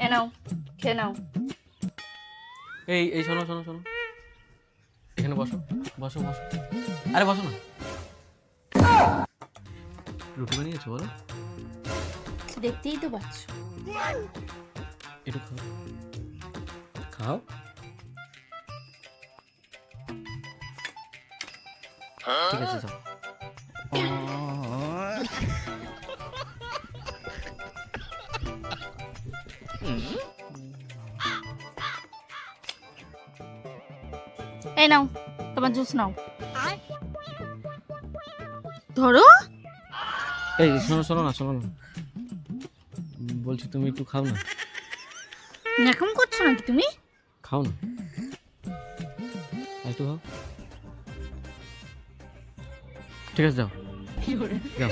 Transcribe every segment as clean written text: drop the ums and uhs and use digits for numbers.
এ নাও, খেয়ে নাও। এই এই শোনো শোনো শোনো, এখানে বসো বসো বসো, আরে বসো না। রুটি বানিয়েছো বলো? দেখতেই তো পাচ্ছ। একটু খাও, খাও। ঠিক আছে যাও। এই নাও তোমার জুস নাও। ধরো। এই শোনো শোনো না, শোনো না, বলছি তুমি একটু খাও না। এরকম করছো নাকি তুমি? খাও না, একটু খাও। ঠিক আছে যাও যাও।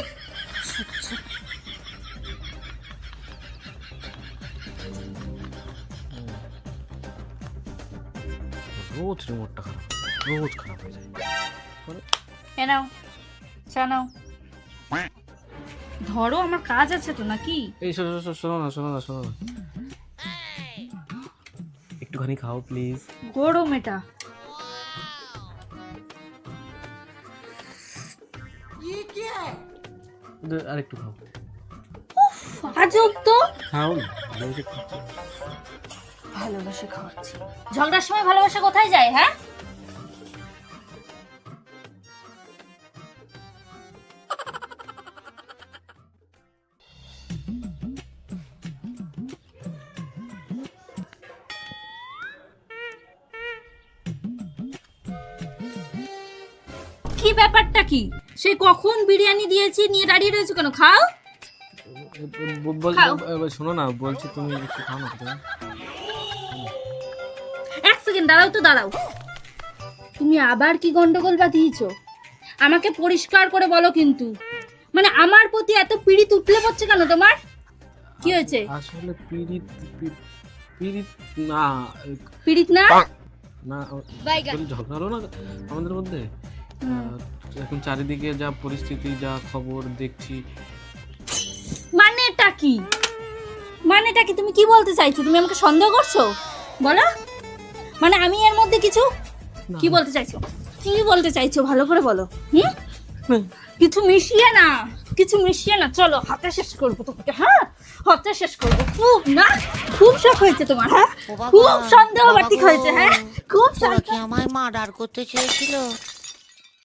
রোজ রিমোটটা খারাপ, রোজ খারাপ হয়ে যায়। এ নাও, চা নাও। ধরো, আমার কাজ আছে তো নাকি? এই শোনো শোনো না, শোনো না, শোনো না, একটুখানি খাও প্লিজ। গরম এটা। আর একটু খাও। আজব তো। খাও না, ভালোবেসে খাচ্ছি। ভালোবাসে খাওয়াচ্ছি। ঝগড়ার সময় ভালোবাসা কোথায় যায়? হ্যাঁ, কি ব্যাপারটা কি? সে কখন বিরিয়ানি দিয়েছি, নিয়ে দাঁড়িয়ে রয়েছে কেন? খাও। খাও। শোনো না, বলছি তুমি একটু খাও না তুমি। এক সেকেন্ড দাঁড়াও তো, দাঁড়াও। তুমি আবার কি গন্ডগোল বাঁধিয়েছো? আমাকে পরিষ্কার করে বলো কিন্তু। মানে আমার প্রতি এত পিড়িত উঠলে পড়ছে কেন তোমার? কি হয়েছে? আসলে পিরিত পিরিত না, পিড়িত না? না বাইগা। ঝগড়া হলো না আমাদের মধ্যে। এখন চারিদিকে যা পরিস্থিতি, যা খবর দেখছি। মানেটা কি? মানেটা কি? তুমি কি বলতে চাইছো? তুমি আমাকে সন্দেহ করছো? বলো। মানে আমি এর মধ্যে কিছু না। কি বলতে চাইছো? কি বলতে চাইছো ভালো করে বলো। কিছু মিশিয়ে না, কিছু মিশিয়ে না। চলো হাতে শেষ করবো তোমাকে। হ্যাঁ, হাতে শেষ করবো। খুব না, খুব শখ হয়েছে তোমার। হ্যাঁ, খুব সন্দেহবাতিক হয়েছে। হ্যাঁ, খুব ওরা কি আমায় মার্ডার করতে চেয়েছিল?